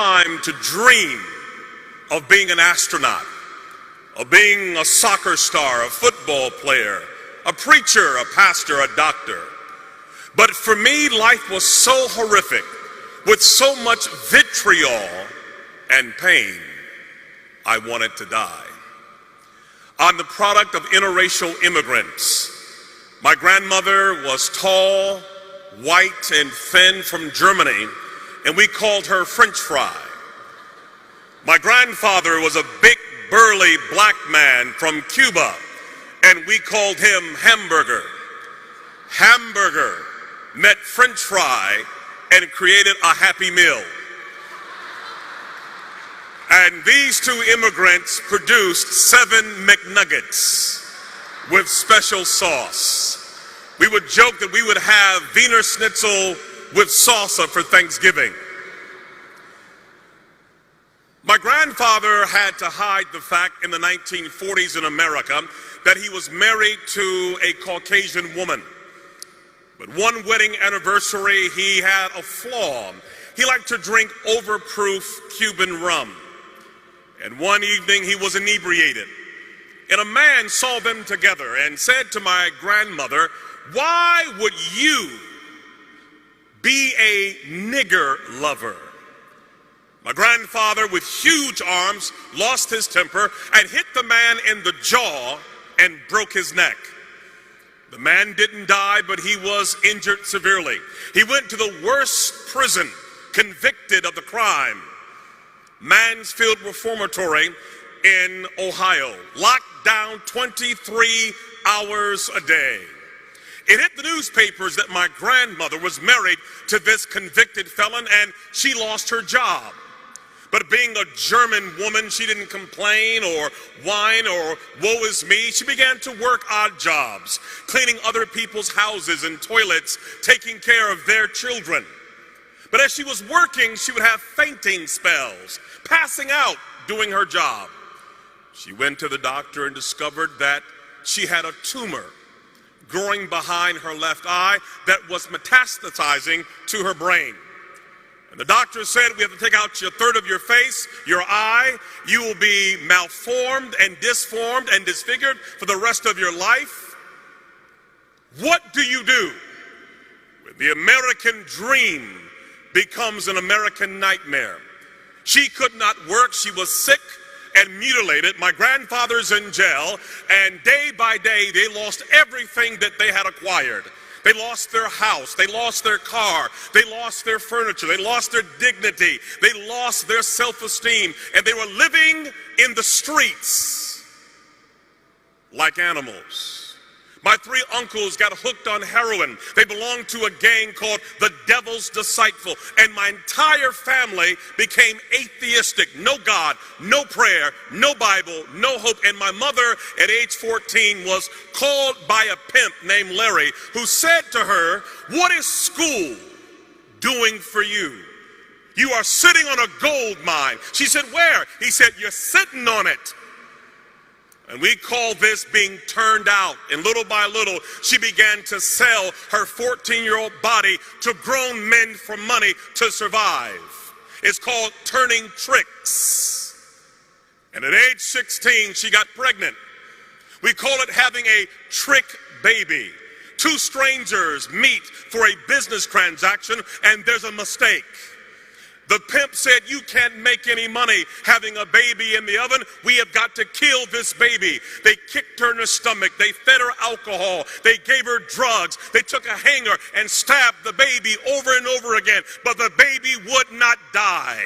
time to dream of being an astronaut, of being a soccer star, a football player, a preacher, a pastor, a doctor. But for me, life was so horrific, with so much vitriol and pain, I wanted to die. I'm the product of interracial immigrants. My grandmother was tall, white, and thin from Germany, and we called her French fry. My grandfather was a big, burly black man from Cuba, and we called him Hamburger. Hamburger met French fry and created a Happy Meal. And these two immigrants produced 7 McNuggets with special sauce. We would joke that we would have Wiener Schnitzel with salsa for Thanksgiving. My grandfather had to hide the fact in the 1940s in America that he was married to a Caucasian woman. But one wedding anniversary, he had a flaw. He liked to drink overproof Cuban rum. And one evening he was inebriated. And a man saw them together and said to my grandmother, "Why would you be a nigger lover?" My grandfather, with huge arms, lost his temper and hit the man in the jaw and broke his neck. The man didn't die, but he was injured severely. He went to the worst prison, convicted of the crime, Mansfield Reformatory in Ohio, locked down 23 hours a day. It hit the newspapers that my grandmother was married to this convicted felon and she lost her job. But being a German woman, she didn't complain or whine or woe is me. She began to work odd jobs, cleaning other people's houses and toilets, taking care of their children. But as she was working, she would have fainting spells, passing out doing her job. She went to the doctor and discovered that she had a tumor growing behind her left eye that was metastasizing to her brain. And the doctor said, "We have to take out a third of your face, your eye. You will be malformed and disformed and disfigured for the rest of your life." What do you do when the American dream becomes an American nightmare? She could not work. She was sick and mutilated. My grandfather's in jail, and day by day they lost everything that they had acquired. They lost their house, they lost their car, they lost their furniture, they lost their dignity, they lost their self-esteem, and they were living in the streets like animals. My 3 uncles got hooked on heroin. They belonged to a gang called the Devil's Disciple, and my entire family became atheistic. No God, no prayer, no Bible, no hope. And my mother at age 14 was called by a pimp named Larry, who said to her, "What is school doing for you? You are sitting on a gold mine." She said, "Where?" He said, "You're sitting on it." And we call this being turned out. And little by little, she began to sell her 14-year-old body to grown men for money to survive. It's called turning tricks. And at age 16, she got pregnant. We call it having a trick baby. 2 strangers meet for a business transaction, and there's a mistake. The pimp said, "You can't make any money having a baby in the oven. We have got to kill this baby." They kicked her in the stomach. They fed her alcohol. They gave her drugs. They took a hanger and stabbed the baby over and over again. But the baby would not die.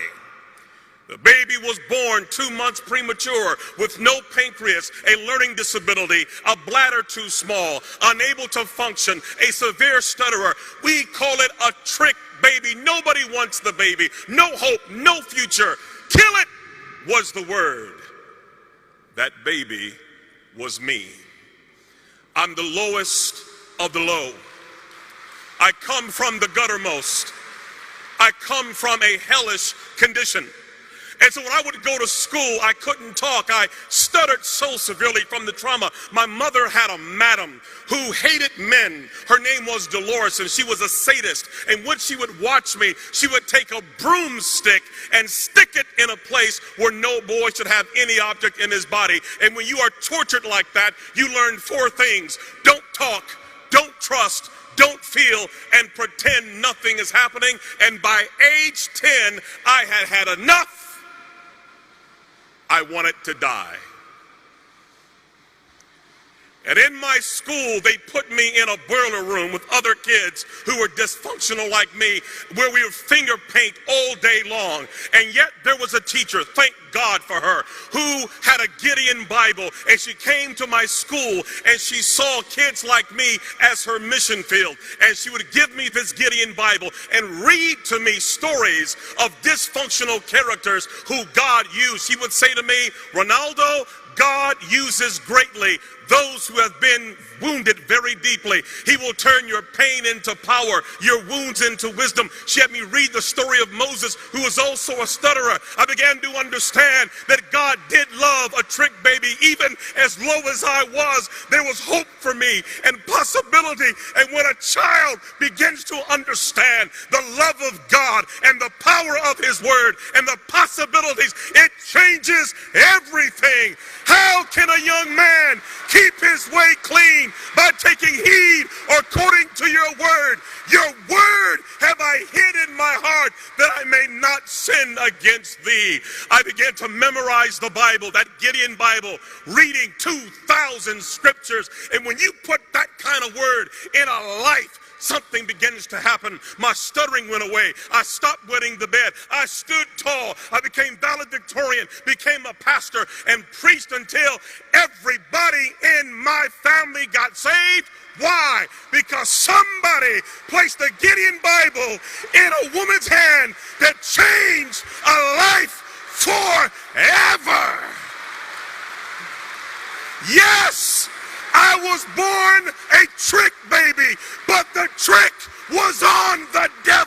The baby was born 2 months premature with no pancreas, a learning disability, a bladder too small, unable to function, a severe stutterer. We call it a trick baby. Nobody wants the baby. No hope, no future. Kill it was the word. That baby was me. I'm the lowest of the low. I come from the guttermost. I come from a hellish condition. And so when I would go to school, I couldn't talk. I stuttered so severely from the trauma. My mother had a madam who hated men. Her name was Dolores, and she was a sadist. And when she would watch me, she would take a broomstick and stick it in a place where no boy should have any object in his body. And when you are tortured like that, you learn 4 things. Don't talk, don't trust, don't feel, and pretend nothing is happening. And by age 10, I had had enough. I wanted to die. And in my school, they put me in a boiler room with other kids who were dysfunctional like me, where we would finger paint all day long. And yet there was a teacher, thank God for her, who had a Gideon Bible. And she came to my school and she saw kids like me as her mission field. And she would give me this Gideon Bible and read to me stories of dysfunctional characters who God used. She would say to me, Ronaldo, God uses greatly those who have been wounded very deeply. He will turn your pain into power, your wounds into wisdom. She had me read the story of Moses, who was also a stutterer. I began to understand that God did love a trick baby. Even as low as I was, there was hope for me and possibility. And when a child begins to understand the love of God and the power of His Word and the possibilities, it changes everything. How can a young man keep his way clean? By taking heed according to your word. Your word have I hid in my heart that I may not sin against thee. I began to memorize the Bible, that Gideon Bible, reading 2,000 scriptures. And when you put that kind of word in a life, something begins to happen. My stuttering went away. I stopped wetting the bed. I stood tall. I became valedictorian, became a pastor, and preached until everybody in my family got saved. Why? Because somebody placed the Gideon Bible in a woman's hand that changed a life forever. Yes, I was born a trick baby, but the trick was on the devil.